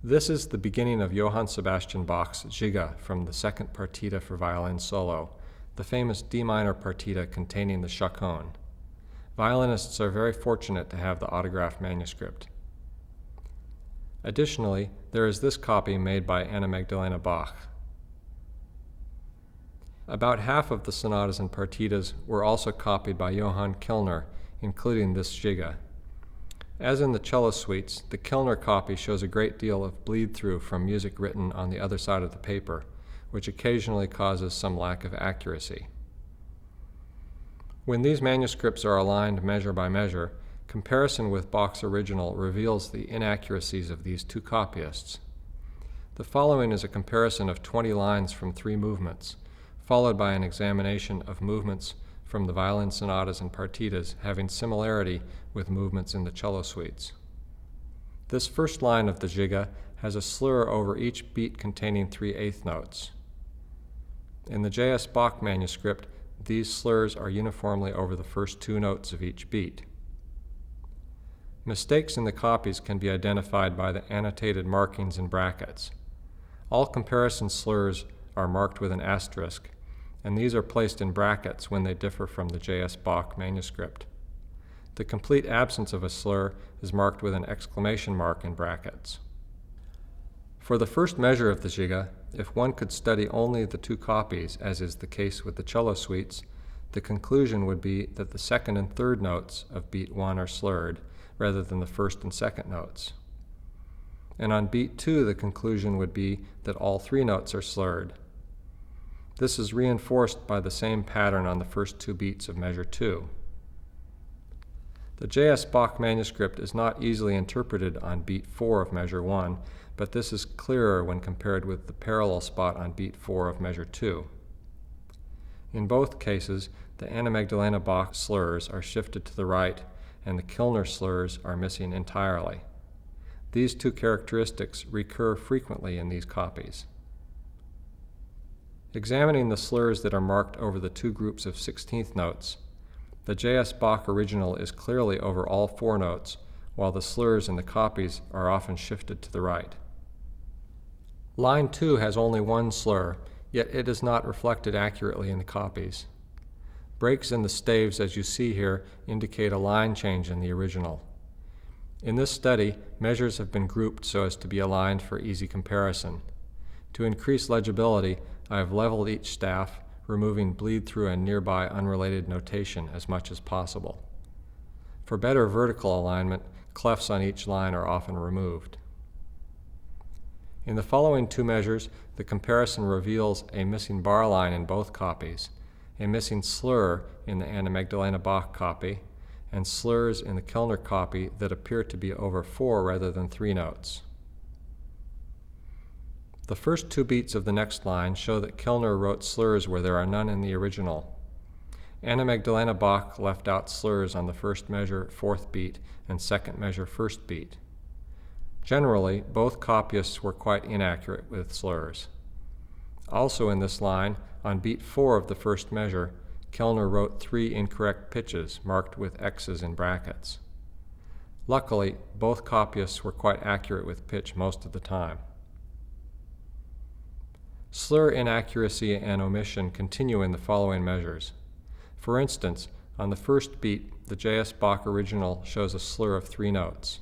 This is the beginning of Johann Sebastian Bach's Giga from the second partita for violin solo, the famous D minor partita containing the chaconne. Violinists are very fortunate to have the autographed manuscript. Additionally, there is this copy made by Anna Magdalena Bach. About half of the sonatas and partitas were also copied by Johann Kellner, including this Giga. As in the cello suites, the Kellner copy shows a great deal of bleed-through from music written on the other side of the paper, which occasionally causes some lack of accuracy. When these manuscripts are aligned measure by measure, comparison with Bach's original reveals the inaccuracies of these two copyists. The following is a comparison of 20 lines from 3 movements, followed by an examination of movements from the violin sonatas and partitas having similarity with movements in the cello suites. This first line of the Giga has a slur over each beat containing 3/8 notes. In the J.S. Bach manuscript, these slurs are uniformly over the first 2 notes of each beat. Mistakes in the copies can be identified by the annotated markings in brackets. All comparison slurs are marked with an asterisk, and these are placed in brackets when they differ from the J.S. Bach manuscript. The complete absence of a slur is marked with an exclamation mark in brackets. For the first measure of the Giga, if one could study only the 2 copies, as is the case with the cello suites, the conclusion would be that the second and third notes of beat 1 are slurred, rather than the first and second notes. And on beat 2, the conclusion would be that all 3 notes are slurred. This is reinforced by the same pattern on the first 2 beats of measure 2. The J.S. Bach manuscript is not easily interpreted on beat 4 of measure 1, but this is clearer when compared with the parallel spot on beat 4 of measure 2. In both cases, the Anna Magdalena Bach slurs are shifted to the right, and the Kellner slurs are missing entirely. These 2 characteristics recur frequently in these copies. Examining the slurs that are marked over the 2 groups of 16th notes, the J.S. Bach original is clearly over all 4 notes, while the slurs in the copies are often shifted to the right. Line 2 has only 1 slur, yet it is not reflected accurately in the copies. Breaks in the staves, as you see here, indicate a line change in the original. In this study, measures have been grouped so as to be aligned for easy comparison. To increase legibility, I have leveled each staff, removing bleed-through and nearby unrelated notation as much as possible. For better vertical alignment, clefs on each line are often removed. In the following 2 measures, the comparison reveals a missing bar line in both copies, a missing slur in the Anna Magdalena Bach copy, and slurs in the Kellner copy that appear to be over 4 rather than 3 notes. The first 2 beats of the next line show that Kellner wrote slurs where there are none in the original. Anna Magdalena Bach left out slurs on the first measure, 4th beat, and second measure, 1st beat. Generally, both copyists were quite inaccurate with slurs. Also in this line, on beat 4 of the first measure, Kellner wrote 3 incorrect pitches marked with X's in brackets. Luckily, both copyists were quite accurate with pitch most of the time. Slur inaccuracy and omission continue in the following measures. For instance, on the first beat, the J.S. Bach original shows a slur of 3 notes.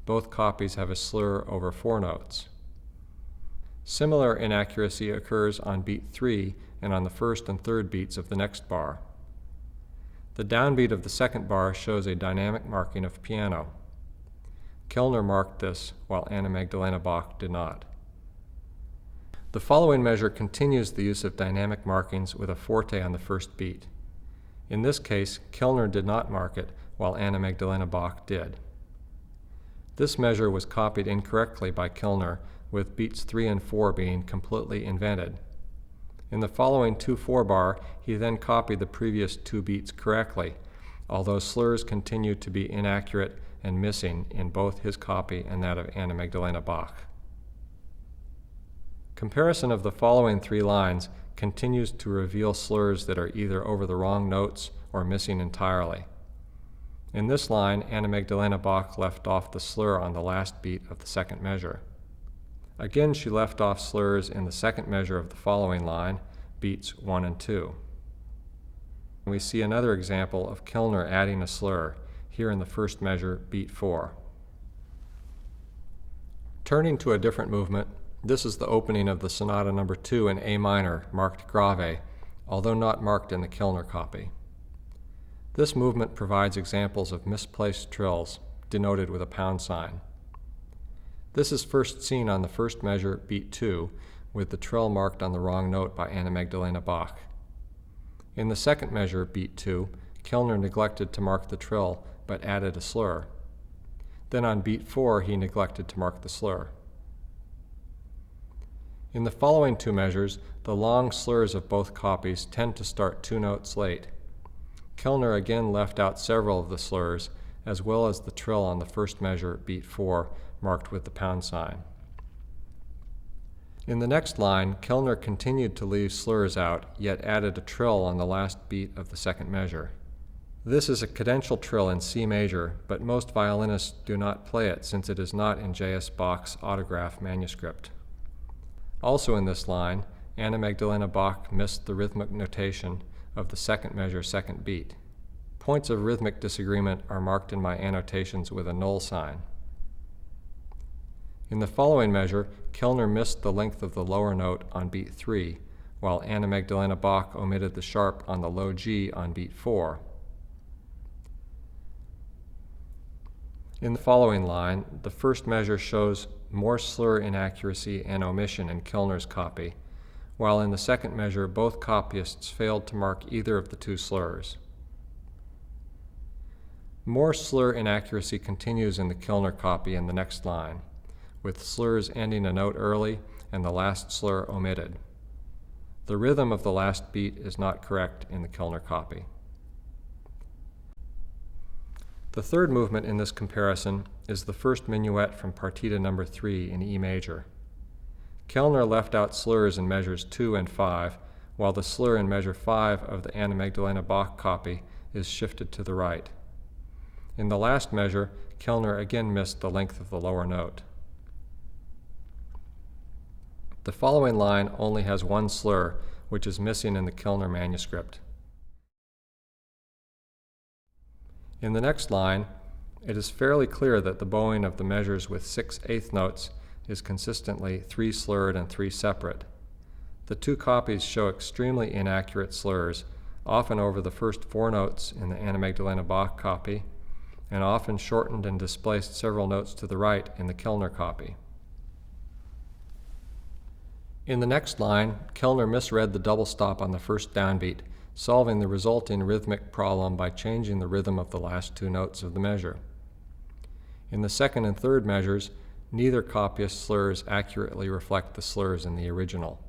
Both copies have a slur over 4 notes. Similar inaccuracy occurs on beat 3 and on the first and third beats of the next bar. The downbeat of the second bar shows a dynamic marking of piano. Kellner marked this, while Anna Magdalena Bach did not. The following measure continues the use of dynamic markings with a forte on the first beat. In this case, Kellner did not mark it, while Anna Magdalena Bach did. This measure was copied incorrectly by Kellner, with beats 3 and 4 being completely invented. In the following 2/4 bar, he then copied the previous 2 beats correctly, although slurs continued to be inaccurate and missing in both his copy and that of Anna Magdalena Bach. Comparison of the following 3 lines continues to reveal slurs that are either over the wrong notes or missing entirely. In this line, Anna Magdalena Bach left off the slur on the last beat of the second measure. Again, she left off slurs in the second measure of the following line, beats 1 and 2. We see another example of Kellner adding a slur, here in the first measure, beat 4. Turning to a different movement, this is the opening of the Sonata No. 2 in A minor, marked grave, although not marked in the Kellner copy. This movement provides examples of misplaced trills, denoted with a pound sign. This is first seen on the first measure, beat 2, with the trill marked on the wrong note by Anna Magdalena Bach. In the second measure, beat 2, Kellner neglected to mark the trill, but added a slur. Then on beat 4, he neglected to mark the slur. In the following two measures, the long slurs of both copies tend to start 2 notes late. Kellner again left out several of the slurs, as well as the trill on the first measure, beat 4, marked with the pound sign. In the next line, Kellner continued to leave slurs out, yet added a trill on the last beat of the second measure. This is a cadential trill in C major, but most violinists do not play it since it is not in J.S. Bach's autograph manuscript. Also in this line, Anna Magdalena Bach missed the rhythmic notation of the second measure, second beat. Points of rhythmic disagreement are marked in my annotations with a null sign. In the following measure, Kellner missed the length of the lower note on beat 3, while Anna Magdalena Bach omitted the sharp on the low G on beat 4. In the following line, the first measure shows more slur inaccuracy and omission in Kellner's copy, while in the second measure both copyists failed to mark either of the two slurs. More slur inaccuracy continues in the Kellner copy in the next line, with slurs ending a note early and the last slur omitted. The rhythm of the last beat is not correct in the Kellner copy. The third movement in this comparison is the first minuet from Partita No. 3 in E major. Kellner left out slurs in measures 2 and 5, while the slur in measure 5 of the Anna Magdalena Bach copy is shifted to the right. In the last measure, Kellner again missed the length of the lower note. The following line only has one slur, which is missing in the Kellner manuscript. In the next line, it is fairly clear that the bowing of the measures with 6/8 notes is consistently 3 slurred and 3 separate. The two copies show extremely inaccurate slurs, often over the first 4 notes in the Anna Magdalena Bach copy, and often shortened and displaced several notes to the right in the Kellner copy. In the next line, Kellner misread the double stop on the first downbeat, solving the resulting rhythmic problem by changing the rhythm of the last 2 notes of the measure. In the second and third measures, neither copyist's slurs accurately reflect the slurs in the original.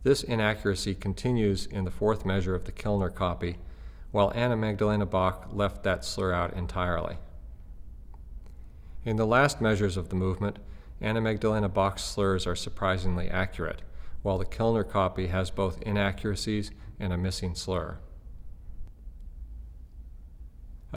This inaccuracy continues in the fourth measure of the Kellner copy, while Anna Magdalena Bach left that slur out entirely. In the last measures of the movement, Anna Magdalena Bach's slurs are surprisingly accurate, while the Kellner copy has both inaccuracies and a missing slur.